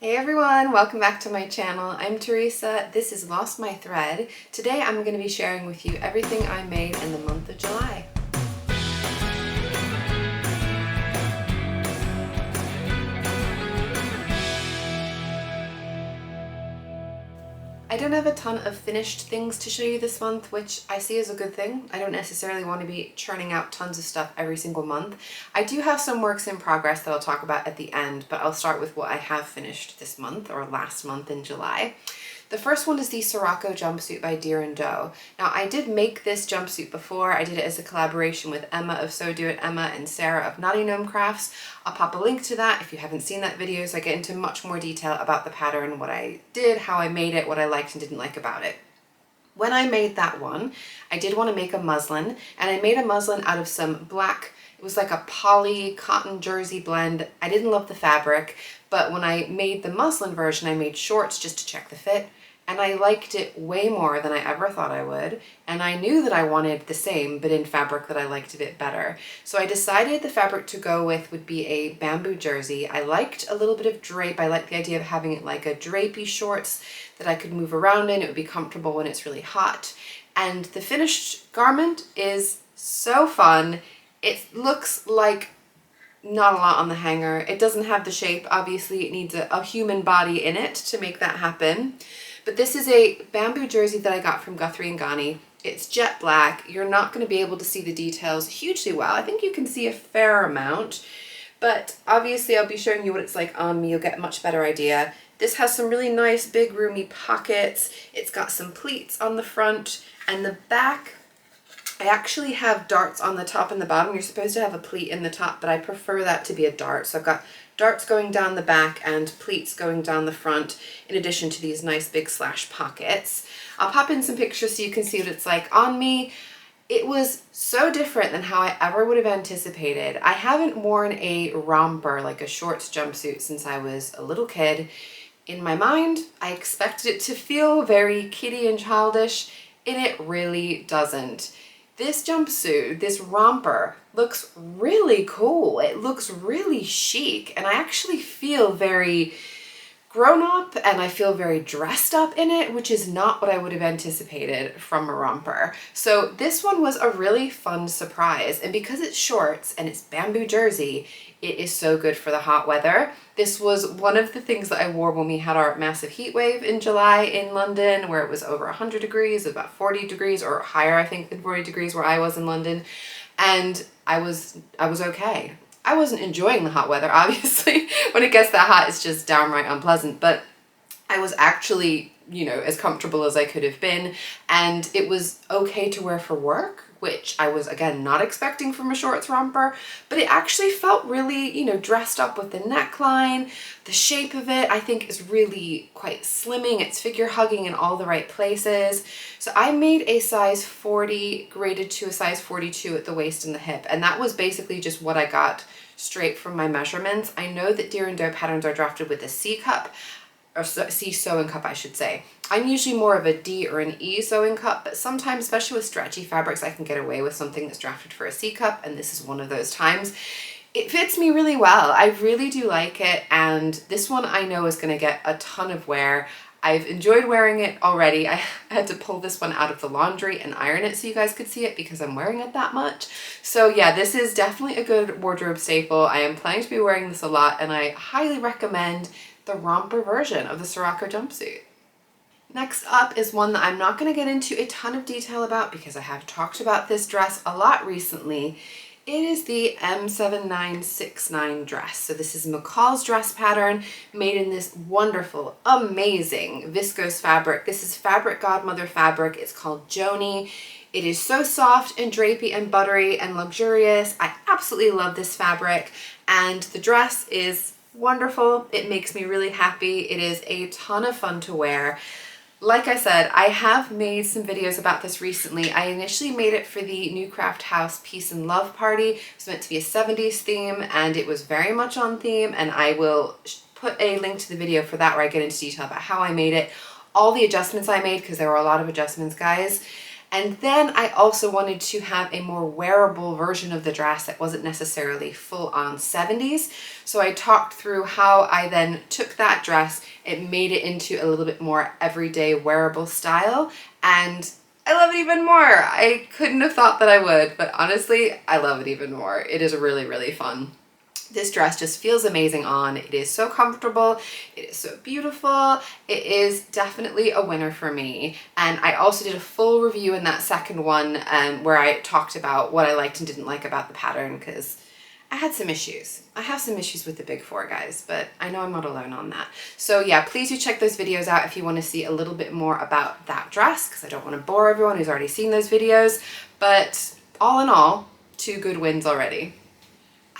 Hey everyone, welcome back to my channel. I'm Theresa. This is Lost My Thread. Today I'm going to be sharing with you everything I made in the month of July. I don't have a ton of finished things to show you this month, which I see as a good thing. I don't necessarily want to be churning out tons of stuff every single month. I do have some works in progress that I'll talk about at the end, but I'll start with what I have finished this month or last month in July. The first one is the Sirocco Jumpsuit by Deer & Doe. Now, I did make this jumpsuit before. I did it as a collaboration with Emma of So Do It Emma and Sarah of Naughty Gnome Crafts. I'll pop a link to that if you haven't seen that video, so I get into much more detail about the pattern, what I did, how I made it, what I liked and didn't like about it. When I made that one, I did want to make a muslin, and I made a muslin out of some black, it was like a poly cotton jersey blend. I didn't love the fabric, but when I made the muslin version, I made shorts just to check the fit. And I liked it way more than I ever thought I would. And I knew that I wanted the same, but in fabric that I liked a bit better. So I decided the fabric to go with would be a bamboo jersey. I liked a little bit of drape. I liked the idea of having it like a drapey shorts that I could move around in. It would be comfortable when it's really hot. And the finished garment is so fun. It looks like not a lot on the hanger. It doesn't have the shape. Obviously, it needs a human body in it to make that happen. But this is a bamboo jersey that I got from Guthrie and Ghani. It's jet black. You're not going to be able to see the details hugely well. I think you can see a fair amount, but obviously I'll be showing you what it's like on me. You'll get a much better idea. This has some really nice big roomy pockets. It's got some pleats on the front, and the back, I actually have darts on the top and the bottom. You're supposed to have a pleat in the top, but I prefer that to be a dart. So I've got darts going down the back and pleats going down the front, in addition to these nice big slash pockets. I'll pop in some pictures so you can see what it's like on me. It was so different than how I ever would have anticipated. I haven't worn a romper, like a shorts jumpsuit, since I was a little kid. In my mind, I expected it to feel very kiddie and childish, and it really doesn't. This jumpsuit, this romper, looks really cool. It looks really chic, and I actually feel very grown up and I feel very dressed up in it, which is not what I would have anticipated from a romper. So this one was a really fun surprise, and because it's shorts and it's bamboo jersey, it is so good for the hot weather. This was one of the things that I wore when we had our massive heat wave in July in London, where it was over 100 degrees, about 40 degrees or higher, I think, than 40 degrees where I was in London. And I was okay. I wasn't enjoying the hot weather, obviously. When it gets that hot, it's just downright unpleasant. But I was actually, as comfortable as I could have been. And it was okay to wear for work, which I was, again, not expecting from a shorts romper, but it actually felt really, dressed up with the neckline. The shape of it, I think, is really quite slimming. It's figure hugging in all the right places. So I made a size 40 graded to a size 42 at the waist and the hip, and that was basically just what I got straight from my measurements. I know that Deer & Doe patterns are drafted with a C cup, or C sewing cup, I should say. I'm usually more of a D or an E sewing cup, but sometimes, especially with stretchy fabrics, I can get away with something that's drafted for a C cup, and this is one of those times. It fits me really well. I really do like it, and this one I know is going to get a ton of wear. I've enjoyed wearing it already. I had to pull this one out of the laundry and iron it so you guys could see it because I'm wearing it that much. So yeah, this is definitely a good wardrobe staple. I am planning to be wearing this a lot, and I highly recommend the romper version of the Sirocco jumpsuit. Next up is one that I'm not going to get into a ton of detail about because I have talked about this dress a lot recently. It is the M7969 dress. So this is McCall's dress pattern made in this wonderful, amazing viscose fabric. This is fabric Godmother fabric. It's called Joni. It is so soft and drapey and buttery and luxurious. I absolutely love this fabric, and the dress is wonderful. It makes me really happy. It is a ton of fun to wear. Like I said, I have made some videos about this recently. I initially made it for the New Craft House Peace and Love Party. It was meant to be a 70s theme, and it was very much on theme, and I will put a link to the video for that where I get into detail about how I made it, all the adjustments I made, because there were a lot of adjustments, guys. And then I also wanted to have a more wearable version of the dress that wasn't necessarily full on 70s. So I talked through how I then took that dress, it made it into a little bit more everyday wearable style, and I love it even more. I couldn't have thought that I would, but honestly, I love it even more. It is really, really fun. This dress just feels amazing on. It is so comfortable. It is so beautiful. It is definitely a winner for me. And I also did a full review in that second one where I talked about what I liked and didn't like about the pattern, because I had some issues. I have some issues with the big four, guys, but I know I'm not alone on that. So yeah, please do check those videos out if you want to see a little bit more about that dress, because I don't want to bore everyone who's already seen those videos. But all in all, 2 good wins already.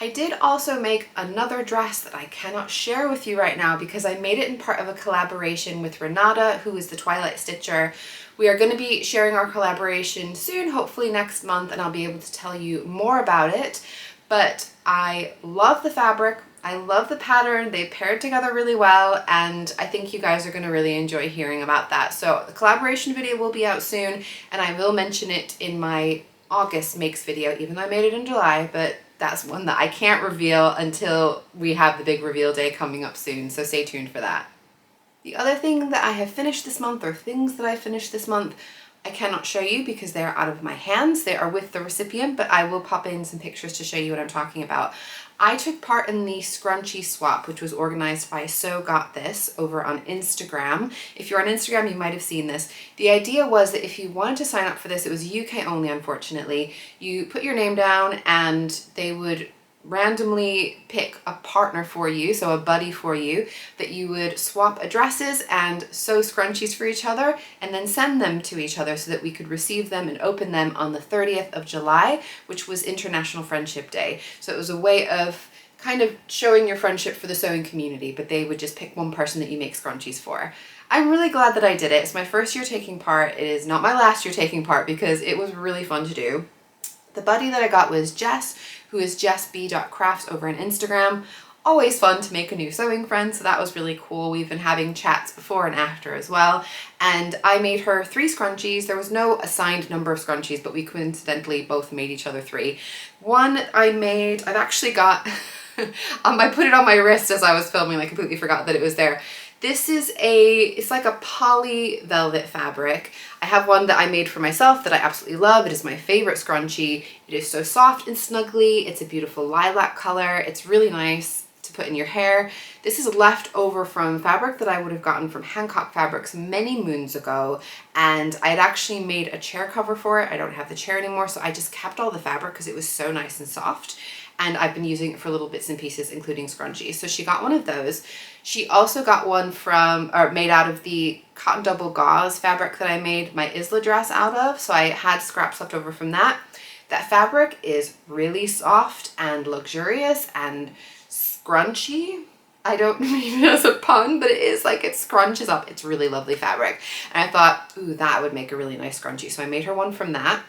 I did also make another dress that I cannot share with you right now because I made it in part of a collaboration with Renata, who is the Twilight Stitcher. We are going to be sharing our collaboration soon, hopefully next month, and I'll be able to tell you more about it. But I love the fabric, I love the pattern, they paired together really well, and I think you guys are going to really enjoy hearing about that. So the collaboration video will be out soon, and I will mention it in my August makes video, even though I made it in July, but that's one that I can't reveal until we have the big reveal day coming up soon, so stay tuned for that. The other thing that I have finished this month, or things that I finished this month, I cannot show you because they are out of my hands. They are with the recipient, but I will pop in some pictures to show you what I'm talking about. I took part in the scrunchie swap, which was organized by So Got This over on Instagram. If you're on Instagram, you might have seen this. The idea was that if you wanted to sign up for this, it was UK only, unfortunately. You put your name down and they would randomly pick a partner for you, so a buddy for you, that you would swap addresses and sew scrunchies for each other and then send them to each other so that we could receive them and open them on the 30th of July, which was International Friendship Day. So it was a way of kind of showing your friendship for the sewing community, but they would just pick one person that you make scrunchies for. I'm really glad that I did it. It's my first year taking part. It is not my last year taking part because it was really fun to do. The buddy that I got was Jess, who is jessb.crafts over on Instagram. Always fun to make a new sewing friend, so that was really cool. We've been having chats before and after as well. And I made her 3 scrunchies. There was no assigned number of scrunchies, but we coincidentally both made each other 3. One I've actually got, I put it on my wrist as I was filming. I completely forgot that it was there. This is it's like a poly velvet fabric. I have one that I made for myself that I absolutely love. It is my favorite scrunchie. It is so soft and snuggly. It's a beautiful lilac color. It's really nice to put in your hair. This is left over from fabric that I would have gotten from Hancock Fabrics many moons ago, and I had actually made a chair cover for it. I don't have the chair anymore, so I just kept all the fabric because it was so nice and soft. And I've been using it for little bits and pieces, including scrunchies. So she got one of those. She also got one made out of the cotton double gauze fabric that I made my Isla dress out of. So I had scraps left over from that. That fabric is really soft and luxurious and scrunchy. I don't mean it as a pun, but it is like it scrunches up. It's really lovely fabric. And I thought, ooh, that would make a really nice scrunchie. So I made her one from that.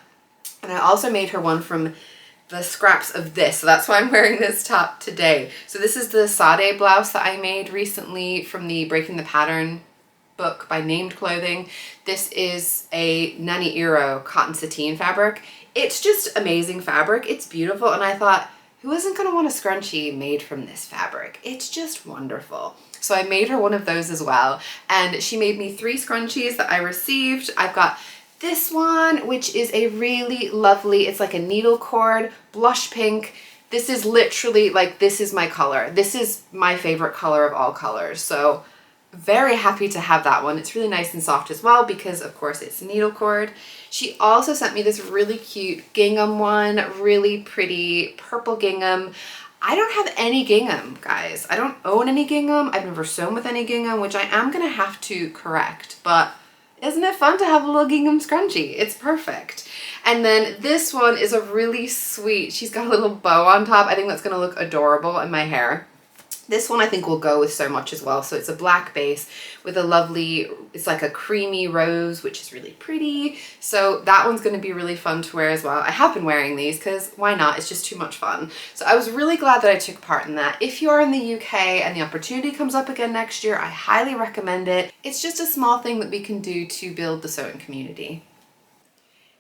And I also made her one from the scraps of this, so that's why I'm wearing this top today. So this is the Sade Blouse that I made recently from the Breaking the Pattern book by Named Clothing. This is a Nani Iro cotton sateen fabric. It's just amazing fabric. It's beautiful, and I thought, who isn't going to want a scrunchie made from this fabric? It's just wonderful. So I made her one of those as well, and she made me 3 scrunchies that I received. I've got this one, which is a really lovely, it's like a needle cord, blush pink. This is literally like, this is my color. This is my favorite color of all colors. So very happy to have that one. It's really nice and soft as well because of course it's needle cord. She also sent me this really cute gingham one, really pretty purple gingham. I don't have any gingham, guys. I don't own any gingham. I've never sewn with any gingham, which I am gonna have to correct, but isn't it fun to have a little gingham scrunchie? It's perfect. And then this one is a really sweet, she's got a little bow on top. I think that's gonna look adorable in my hair. This one I think will go with so much as well. So it's a black base with a lovely, it's like a creamy rose, which is really pretty. So that one's gonna be really fun to wear as well. I have been wearing these because why not? It's just too much fun. So I was really glad that I took part in that. If you are in the UK and the opportunity comes up again next year, I highly recommend it. It's just a small thing that we can do to build the sewing community.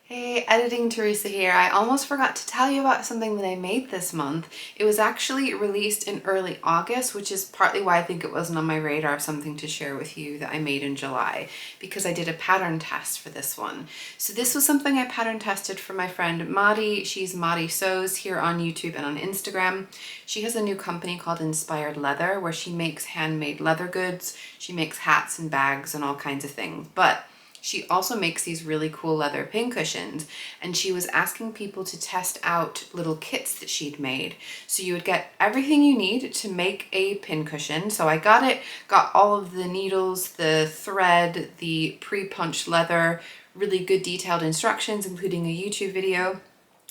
Hey, editing Theresa here. I almost forgot to tell you about something that I made this month. It was actually released in early August, which is partly why I think it wasn't on my radar of something to share with you that I made in July, because I did a pattern test for this one. So this was something I pattern tested for my friend Madi. She's Madi Sews here on YouTube and on Instagram. She has a new company called Inspired Leather where she makes handmade leather goods. She makes hats and bags and all kinds of things. But she also makes these really cool leather pincushions, and she was asking people to test out little kits that she'd made. So you would get everything you need to make a pincushion. So I got all of the needles, the thread, the pre-punched leather, really good detailed instructions, including a YouTube video.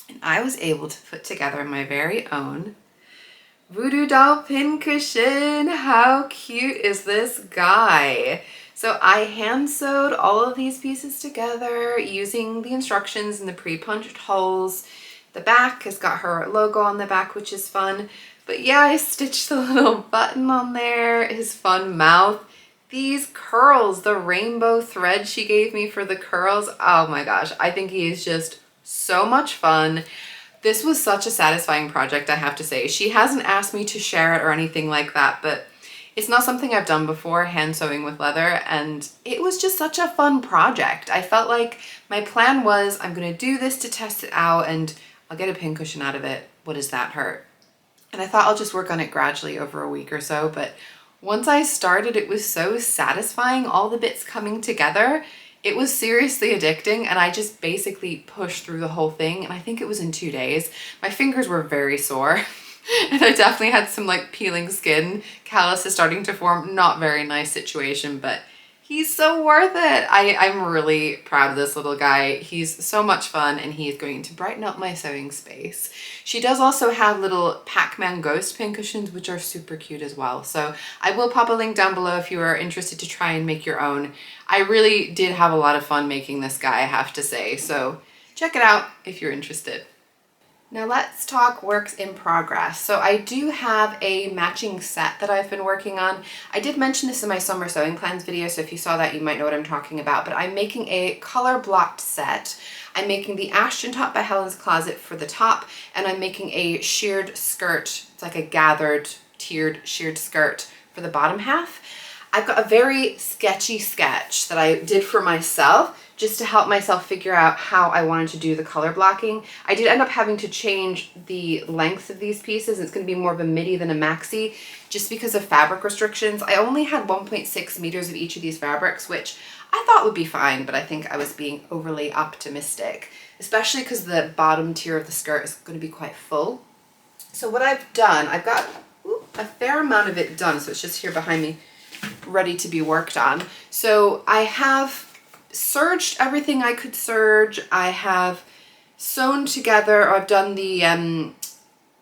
And I was able to put together my very own voodoo doll pincushion. How cute is this guy? So I hand sewed all of these pieces together using the instructions and the pre-punched holes. The back has got her logo on the back, which is fun. But yeah, I stitched the little button on there, his fun mouth. These curls, the rainbow thread she gave me for the curls. Oh my gosh, I think he is just so much fun. This was such a satisfying project, I have to say. She hasn't asked me to share it or anything like that, but it's not something I've done before, hand sewing with leather, and it was just such a fun project. I felt like my plan was I'm gonna do this to test it out and I'll get a pincushion out of it. What does that hurt? And I thought I'll just work on it gradually over a week or so, but once I started, it was so satisfying, all the bits coming together. It was seriously addicting, and I just basically pushed through the whole thing, and I think it was in 2 days. My fingers were very sore. And I definitely had some like peeling skin, calluses starting to form. Not very nice situation, but he's so worth it. I'm really proud of this little guy. He's so much fun, and he's going to brighten up my sewing space. She does also have little Pac-Man ghost pincushions, which are super cute as well. So I will pop a link down below if you are interested to try and make your own. I really did have a lot of fun making this guy, I have to say. So check it out if you're interested. Now let's talk works in progress. So I do have a matching set that I've been working on. I did mention this in my summer sewing plans video, so if you saw that you might know what I'm talking about, but I'm making a color blocked set. I'm making the Ashton top by Helen's Closet for the top, and I'm making a sheared skirt. It's like a gathered, tiered, sheared skirt for the bottom half. I've got a very sketchy sketch that I did for myself just to help myself figure out how I wanted to do the color blocking. I did end up having to change the length of these pieces. It's gonna be more of a midi than a maxi just because of fabric restrictions. I only had 1.6 meters of each of these fabrics, which I thought would be fine, but I think I was being overly optimistic, especially because the bottom tier of the skirt is gonna be quite full. So what I've done, I've got a fair amount of it done, so it's just here behind me, ready to be worked on. So I have serged everything I could serge. I have sewn together, or I've done the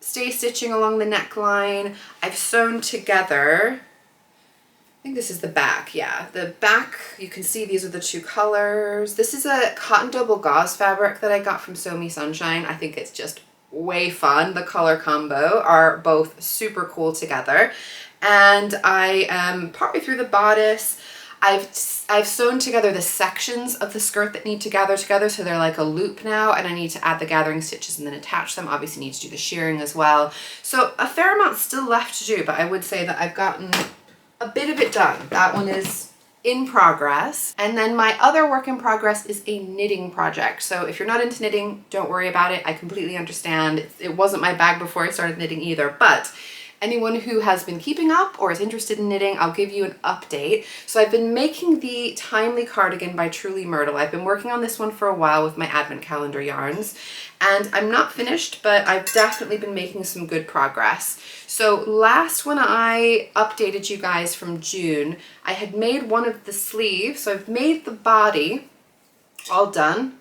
stay stitching along the neckline. I've sewn together, I think this is the back, yeah. The back, you can see these are the two colors. This is a cotton double gauze fabric that I got from Sew Me Sunshine. I think it's just way fun. The color combo are both super cool together. And I am partway through the bodice. I've sewn together the sections of the skirt that need to gather together, so they're like a loop now, and I need to add the gathering stitches and then attach them. Obviously need to do the shearing as well. So a fair amount still left to do, but I would say that I've gotten a bit of it done. That one is in progress. And then my other work in progress is a knitting project. So if you're not into knitting, don't worry about it. I completely understand. It wasn't my bag before I started knitting either, but anyone who has been keeping up or is interested in knitting, I'll give you an update. So I've been making the Timely cardigan by Truly Myrtle. I've been working on this one for a while with my advent calendar yarns, and I'm not finished, but I've definitely been making some good progress. So last when I updated you guys from June, I had made one of the sleeves. So I've made the body all done,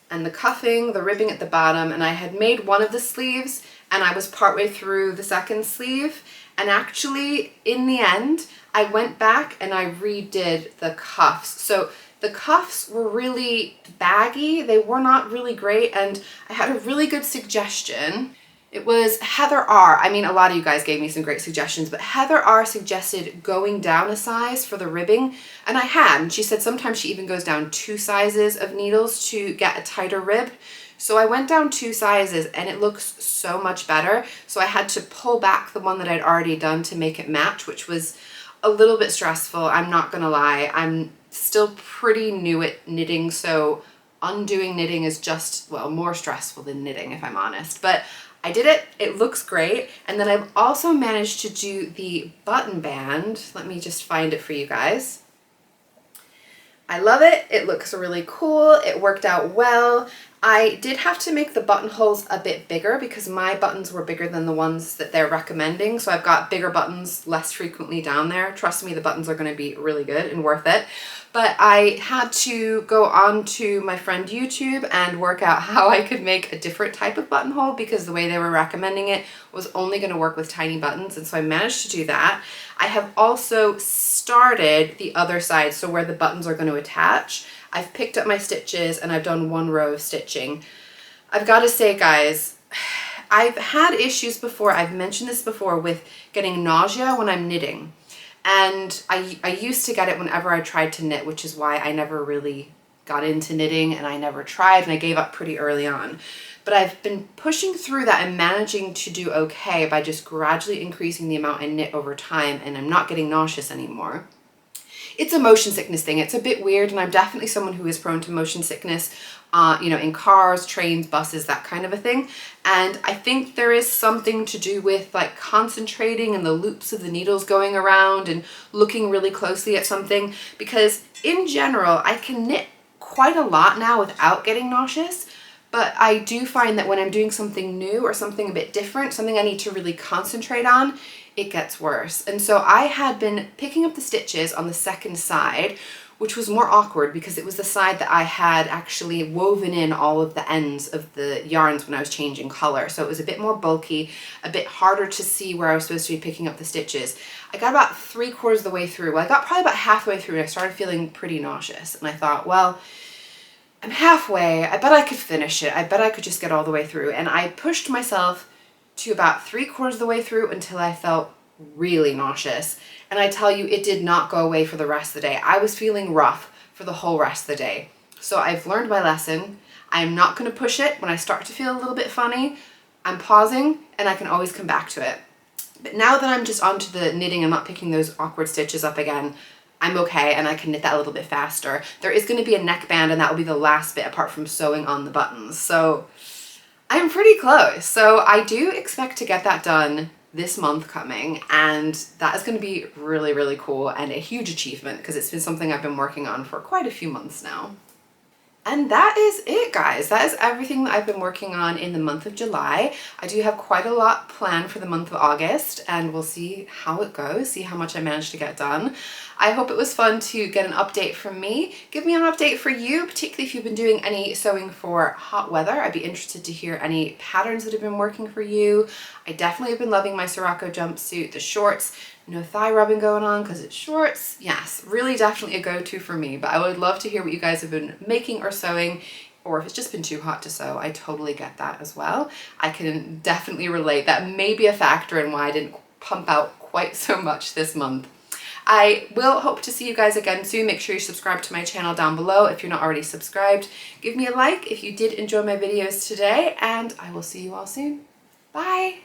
and the cuffing, the ribbing at the bottom, and I had made one of the sleeves, and I was partway through the second sleeve, and actually in the end I went back and I redid the cuffs. So the cuffs were really baggy, they were not really great, and I had a really good suggestion. It was Heather R. I mean, a lot of you guys gave me some great suggestions, but Heather R suggested going down a size for the ribbing, and I had. And she said sometimes she even goes down 2 sizes of needles to get a tighter rib. So I went down 2 sizes and it looks so much better. So I had to pull back the one that I'd already done to make it match, which was a little bit stressful. I'm not gonna lie. I'm still pretty new at knitting, so undoing knitting is just, well, more stressful than knitting, if I'm honest. But I did it, it looks great. And then I've also managed to do the button band. Let me just find it for you guys. I love it, it looks really cool, it worked out well. I did have to make the buttonholes a bit bigger because my buttons were bigger than the ones that they're recommending. So I've got bigger buttons less frequently down there. Trust me, the buttons are gonna be really good and worth it. But I had to go on to my friend YouTube and work out how I could make a different type of buttonhole because the way they were recommending it was only gonna work with tiny buttons. And so I managed to do that. I have also started the other side, so where the buttons are gonna attach. I've picked up my stitches and I've done 1 row of stitching. I've got to say, guys, I've had issues before, I've mentioned this before, with getting nausea when I'm knitting. And I used to get it whenever I tried to knit, which is why I never really got into knitting and I never tried and I gave up pretty early on. But I've been pushing through that and managing to do okay by just gradually increasing the amount I knit over time, and I'm not getting nauseous anymore. It's a motion sickness thing. It's a bit weird, and I'm definitely someone who is prone to motion sickness, you know, in cars, trains, buses, that kind of a thing. And I think there is something to do with like concentrating and the loops of the needles going around and looking really closely at something, because in general, I can knit quite a lot now without getting nauseous. But I do find that when I'm doing something new or something a bit different, something I need to really concentrate on, it gets worse. And so I had been picking up the stitches on the second side, which was more awkward because it was the side that I had actually woven in all of the ends of the yarns when I was changing color. So it was a bit more bulky, a bit harder to see where I was supposed to be picking up the stitches. I got about 3/4 of the way through. Well, I got probably about halfway through and I started feeling pretty nauseous. And I thought, well, I'm halfway, I bet I could finish it. I bet I could just get all the way through. And I pushed myself to about 3/4 of the way through until I felt really nauseous. And I tell you, it did not go away for the rest of the day. I was feeling rough for the whole rest of the day. So I've learned my lesson. I'm not gonna push it. When I start to feel a little bit funny, I'm pausing and I can always come back to it. But now that I'm just onto the knitting, I'm not picking those awkward stitches up again, I'm okay and I can knit that a little bit faster. There is going to be a neckband and that will be the last bit apart from sewing on the buttons. So I'm pretty close. So I do expect to get that done this month coming, and that is going to be really, really cool and a huge achievement because it's been something I've been working on for quite a few months now. And that is it, guys. That is everything that I've been working on in the month of July. I do have quite a lot planned for the month of August, and we'll see how it goes, see how much I managed to get done. I hope it was fun to get an update from me. Give me an update for you, particularly if you've been doing any sewing for hot weather. I'd be interested to hear any patterns that have been working for you. I definitely have been loving my Sirocco jumpsuit, the shorts. No thigh rubbing going on because it's shorts. Yes, really definitely a go-to for me, but I would love to hear what you guys have been making or sewing, or if it's just been too hot to sew. I totally get that as well. I can definitely relate. That may be a factor in why I didn't pump out quite so much this month. I will hope to see you guys again soon. Make sure you subscribe to my channel down below if you're not already subscribed. Give me a like if you did enjoy my videos today, and I will see you all soon. Bye!